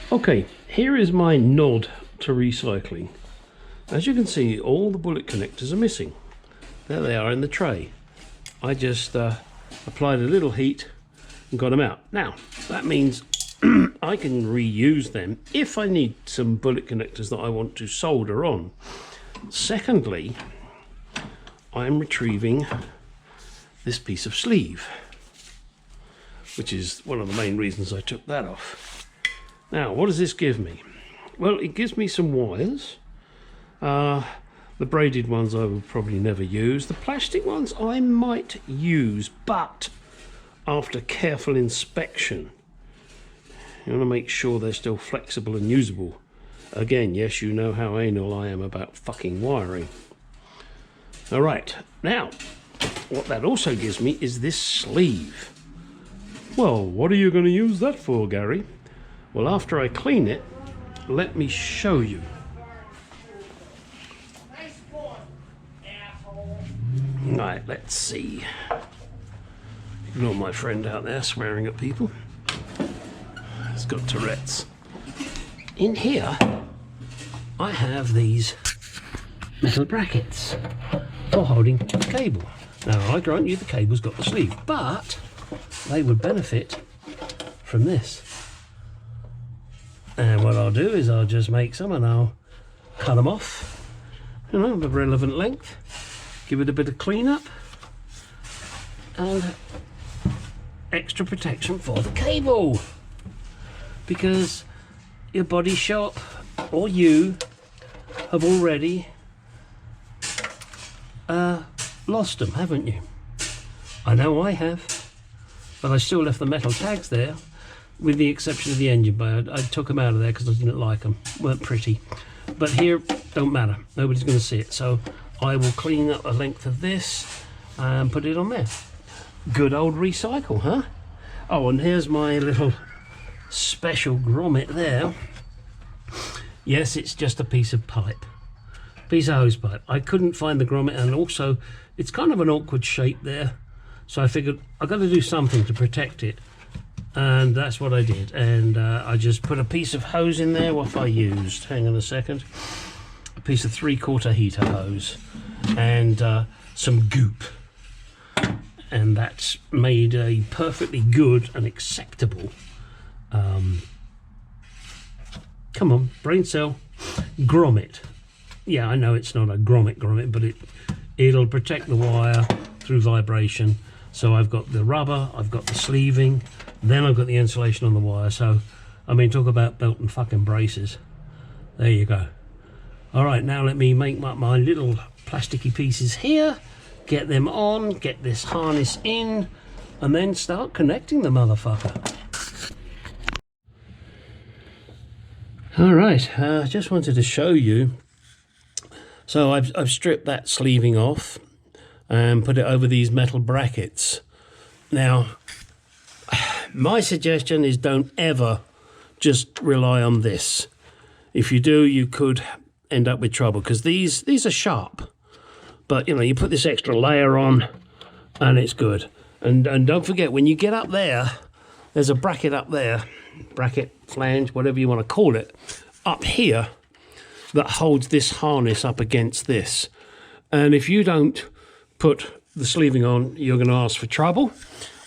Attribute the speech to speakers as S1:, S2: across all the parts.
S1: Okay, here is my nod to recycling. As you can see, all the bullet connectors are missing. There they are in the tray. I just applied a little heat and got them out. Now, that means I can reuse them if I need some bullet connectors that I want to solder on. Secondly, I'm retrieving this piece of sleeve, which is one of the main reasons I took that off. Now, what does this give me? Well, it gives me some wires. The braided ones I will probably never use. The plastic ones I might use, but after careful inspection. You want to make sure they're still flexible and usable. Again, yes, you know how anal I am about fucking wiring. All right, now, what that also gives me is this sleeve. Well, what are you going to use that for, Gary? Well, after I clean it, let me show you.
S2: Nice boy, asshole.
S1: Right, let's see. Ignore my friend out there swearing at people. He's got Tourette's. In here, I have these metal brackets for holding the cable. Now, I grant you the cable's got the sleeve, but they would benefit from this. And what I'll do is I'll just make some and I'll cut them off, you know, the relevant length, give it a bit of cleanup, and extra protection for the cable. Because your body shop or you have already lost them, haven't you? I know I have, but I still left the metal tags there, with the exception of the engine bay. I took them out of there because I didn't like them, weren't pretty. But here, don't matter, nobody's going to see it. So I will clean up a length of this and put it on there. Good old recycle, huh? Oh, and here's my little special grommet there. Yes, it's just a piece of pipe, piece of hose pipe. I couldn't find the grommet, and also it's kind of an awkward shape there, so I figured I've got to do something to protect it, and that's what I did. And I just put a piece of hose in there. What I used, hang on a second, a piece of 3/4 heater hose and some goop, and that's made a perfectly good and acceptable come on, brain cell, grommet. Yeah, I know it's not a grommet, but it'll protect the wire through vibration. So I've got the rubber, I've got the sleeving, then I've got the insulation on the wire. So, I mean, talk about belt and fucking braces. There you go. All right, now let me make my little plasticky pieces here, get them on, get this harness in, and then start connecting the motherfucker. All right, just wanted to show you. So I've stripped that sleeving off and put it over these metal brackets. Now, my suggestion is don't ever just rely on this. If you do, you could end up with trouble, because these are sharp. But, you know, you put this extra layer on and it's good. And don't forget, when you get up there, there's a bracket up there, bracket, flange, whatever you want to call it, up here that holds this harness up against this. And if you don't put the sleeving on, you're going to ask for trouble.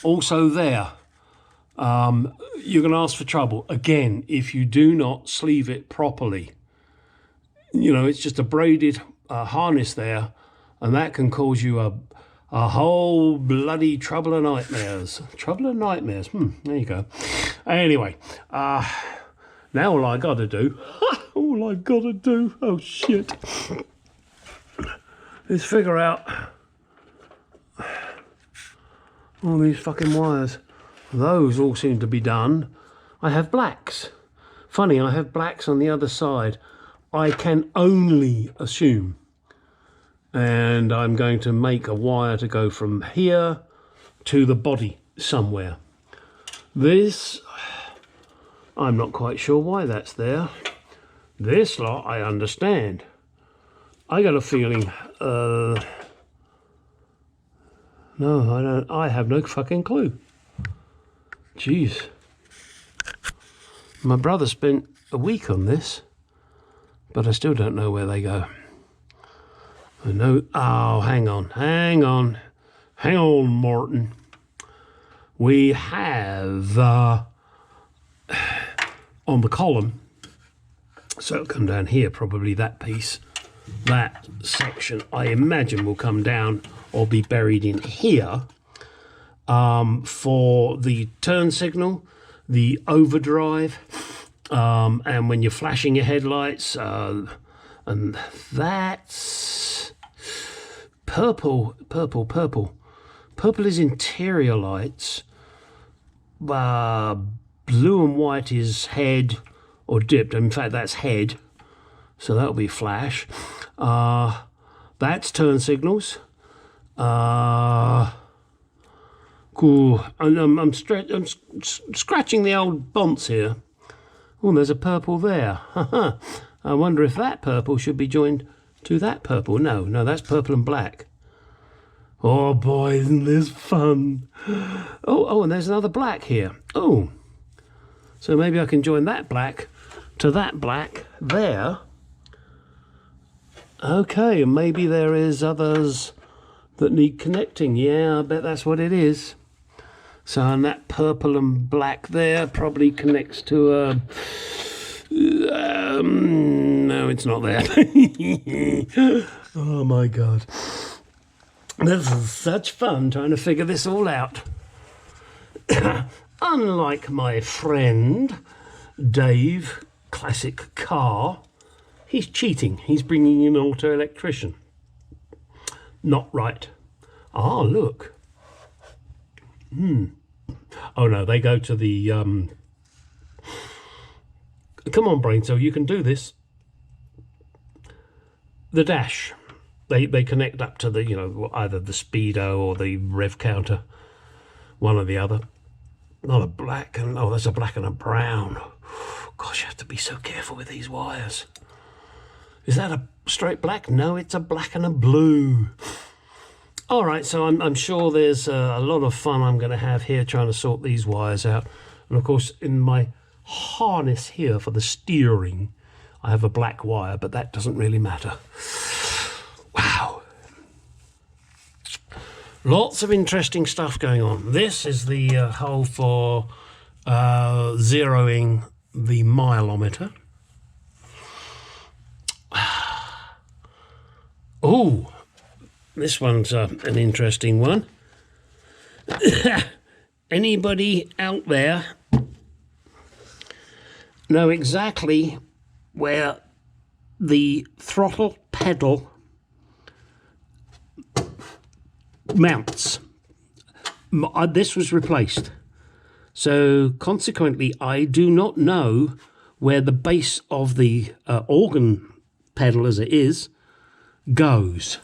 S1: Also there, you're going to ask for trouble again if you do not sleeve it properly. You know, it's just a braided harness there, and that can cause you a whole bloody trouble of nightmares. Trouble of nightmares. There you go. Anyway, now all I gotta do, oh shit, is figure out all these fucking wires. Those all seem to be done. I have blacks. Funny, I have blacks on the other side. I can only assume. And I'm going to make a wire to go from here to the body somewhere. This, I'm not quite sure why that's there. This lot, I understand. I got a feeling, no, I don't, I have no fucking clue. Jeez. My brother spent a week on this, but I still don't know where they go. I know. Oh, hang on, Martin. We have on the column, so it'll come down here, probably that piece, that section, I imagine will come down or be buried in here for the turn signal, the overdrive, and when you're flashing your headlights, and that's purple. Purple is interior lights. Blue and white is head or dipped. In fact, that's head, so that'll be flash. That's turn signals. Cool. And I'm scratching the old bonds here. Oh, there's a purple there. I wonder if that purple should be joined to that purple. No, that's purple and black. Oh boy, isn't this fun? Oh, and there's another black here. Oh, so maybe I can join that black to that black there. Okay, and maybe there is others that need connecting. Yeah, I bet that's what it is. So, and that purple and black there probably connects to no, it's not there. Oh my God. This is such fun trying to figure this all out. Unlike my friend Dave, Classic Car, he's cheating. He's bringing in an auto electrician. Not right. Ah, look. Oh no, they go to the come on, brain cell, you can do this. The dash. They connect up to the, either the speedo or the rev counter, one or the other. Not a black and that's a black and a brown. Gosh, you have to be so careful with these wires. Is that a straight black? No, it's a black and a blue. All right, so I'm sure there's a lot of fun I'm going to have here trying to sort these wires out. And of course, in my harness here for the steering, I have a black wire, but that doesn't really matter. Wow. Lots of interesting stuff going on. This is the hole for zeroing the mileometer. Oh, this one's an interesting one. Anybody out there know exactly where the throttle pedal mounts? This was replaced, so consequently I do not know where the base of the organ pedal, as it is, goes.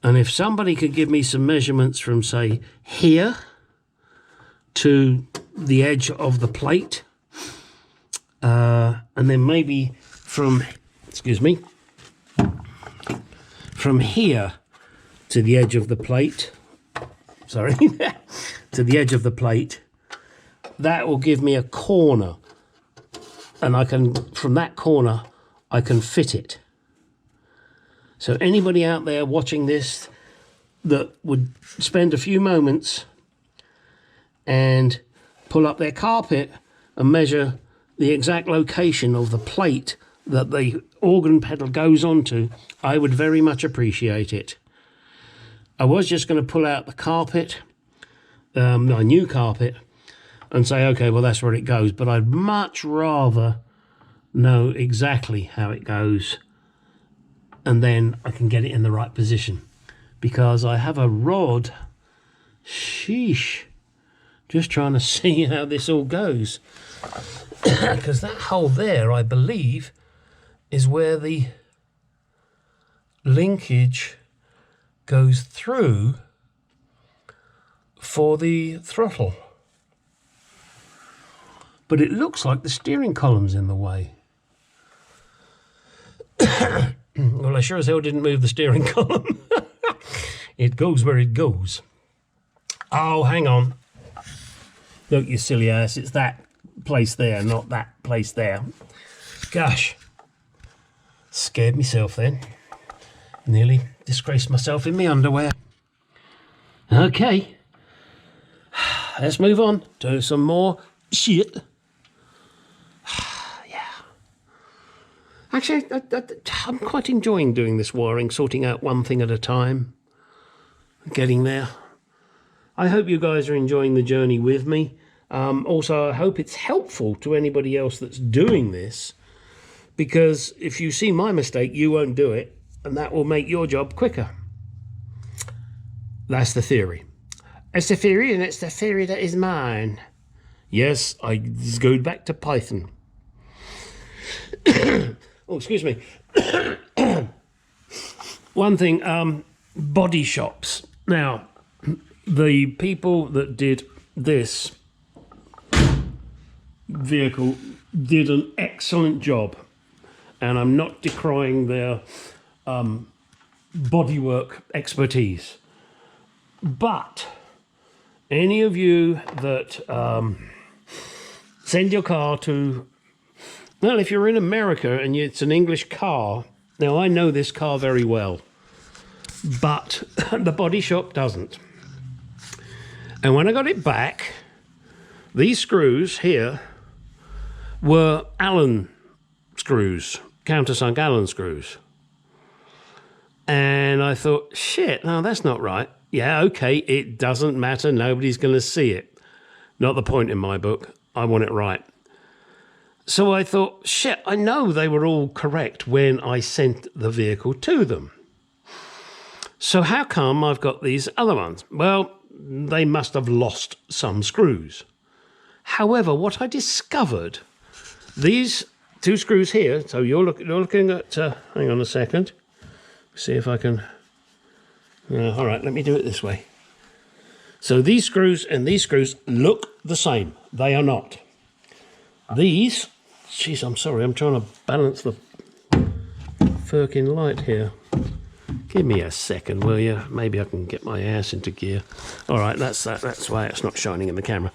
S1: And if somebody could give me some measurements from, say, here to the edge of the plate, and then maybe from here to the edge of the plate, to the edge of the plate, that will give me a corner, and I can, from that corner, I can fit it. So anybody out there watching this that would spend a few moments and pull up their carpet and measure the exact location of the plate that the organ pedal goes onto, I would very much appreciate it. I was just going to pull out the carpet, a new carpet, and say, okay, well, that's where it goes. But I'd much rather know exactly how it goes, and then I can get it in the right position. Because I have a rod, sheesh, just trying to see how this all goes. Because that hole there, I believe, is where the linkage goes through for the throttle. But it looks like the steering column's in the way. Well, I sure as hell didn't move the steering column. It goes where it goes. Oh, hang on. Look, you silly ass, it's that place there, not that place there. Gosh, scared myself then. Nearly disgraced myself in my underwear. Okay, let's move on to some more shit. Yeah. Actually, I'm quite enjoying doing this wiring, sorting out one thing at a time. Getting there. I hope you guys are enjoying the journey with me. Also, I hope it's helpful to anybody else that's doing this, because if you see my mistake, you won't do it, and that will make your job quicker. That's the theory. It's the theory, and it's the theory that is mine. Yes, I go back to Python. Oh, excuse me. One thing, body shops. Now, the people that did this vehicle did an excellent job, and I'm not decrying their bodywork expertise. But any of you that send your car to, well, if you're in America and it's an English car, now I know this car very well, but the body shop doesn't. And when I got it back, these screws here were Allen screws, countersunk Allen screws. And I thought, shit, no, that's not right. Yeah, okay, it doesn't matter. Nobody's going to see it. Not the point in my book. I want it right. So I thought, shit, I know they were all correct when I sent the vehicle to them. So how come I've got these other ones? Well, they must have lost some screws. However, what I discovered, these two screws here, so you're looking at, hang on a second, see if I can, all right, let me do it this way. So these screws and these screws look the same. They are not. These, jeez, I'm sorry, I'm trying to balance the firkin light here. Give me a second, will you? Maybe I can get my ass into gear. All right, that's why it's not shining in the camera.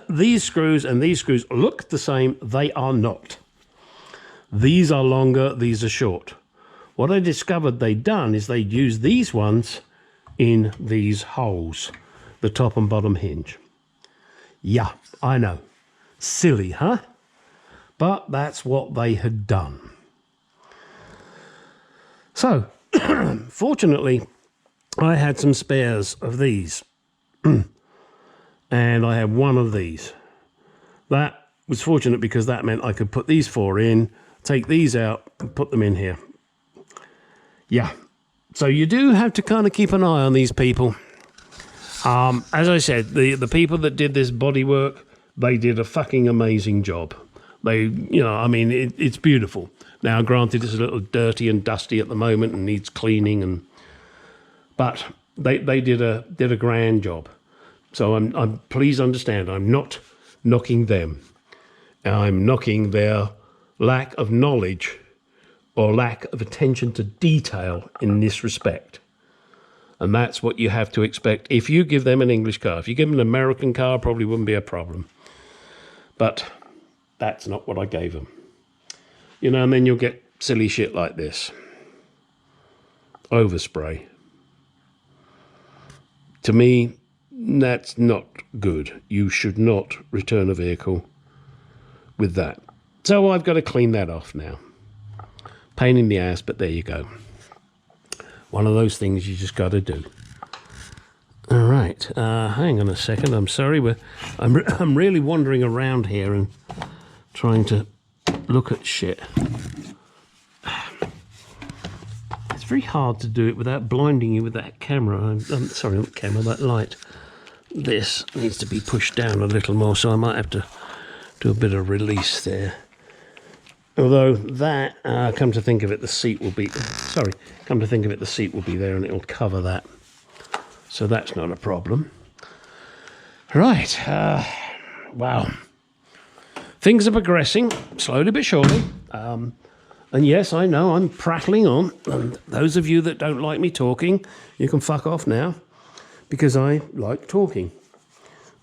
S1: These screws and these screws look the same. They are not. These are longer, these are short. What I discovered they'd done is they'd used these ones in these holes, the top and bottom hinge. Yeah, I know. Silly, huh? But that's what they had done. So, fortunately, I had some spares of these. And I had one of these. That was fortunate because that meant I could put these four in, take these out, and put them in here. Yeah, so you do have to kind of keep an eye on these people. As I said, the people that did this bodywork, they did a fucking amazing job. They, I mean, it's beautiful. Now, granted, it's a little dirty and dusty at the moment and needs cleaning, but they did a grand job. So I'm please understand, I'm not knocking them. I'm knocking their lack of knowledge or lack of attention to detail in this respect. And that's what you have to expect if you give them an English car. If you give them an American car, probably wouldn't be a problem. But that's not what I gave them. And then you'll get silly shit like this. Overspray. To me, that's not good. You should not return a vehicle with that. So I've got to clean that off now. Pain in the ass, but there you go. One of those things you just got to do. All right, hang on a second. I'm sorry, I'm really wandering around here and trying to look at shit. It's very hard to do it without blinding you with that camera. I'm sorry, not camera, that light. This needs to be pushed down a little more, so I might have to do a bit of release there. Although that, come to think of it, the seat will be there and it'll cover that. So that's not a problem. Right, wow. Things are progressing, slowly but surely. And yes, I know, I'm prattling on. And those of you that don't like me talking, you can fuck off now. Because I like talking.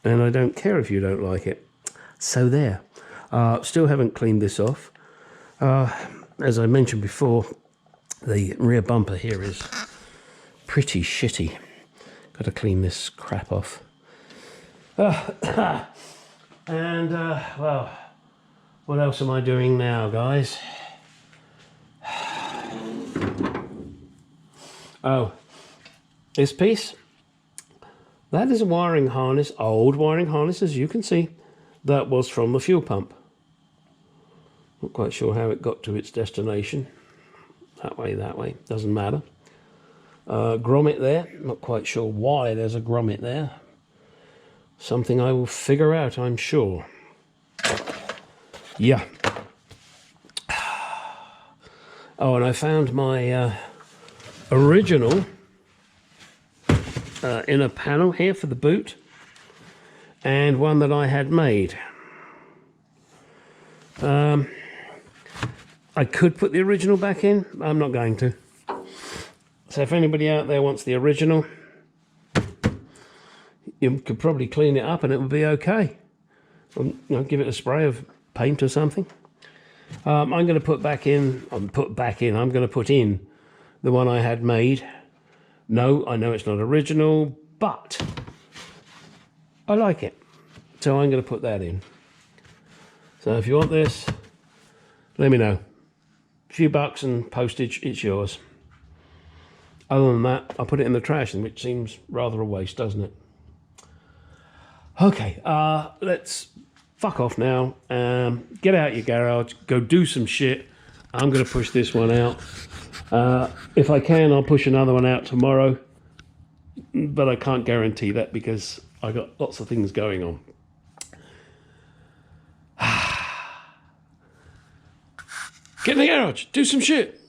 S1: And I don't care if you don't like it. So there. Still haven't cleaned this off. As I mentioned before, the rear bumper here is pretty shitty. Got to clean this crap off. And, well, what else am I doing now, guys? Oh, this piece, that is a wiring harness, old wiring harness, as you can see, that was from the fuel pump. Not quite sure how it got to its destination. That way, doesn't matter. Grommet there, not quite sure why there's a grommet there. Something I will figure out, I'm sure. Yeah. Oh, and I found my original inner panel here for the boot, and one that I had made. I could put the original back in. I'm not going to. So if anybody out there wants the original, you could probably clean it up and it would be okay. Or, you know, give it a spray of paint or something. I'm going to put back in. I'm going to put in the one I had made. No, I know it's not original, but I like it, so I'm going to put that in. So if you want this, let me know. A few bucks and postage, it's yours. Other than that, I'll put it in the trash, which seems rather a waste, doesn't it? Okay, let's fuck off now. Get out your garage, go do some shit. I'm going to push this one out. If I can, I'll push another one out tomorrow, but I can't guarantee that because I got lots of things going on. Get in the garage, do some shit.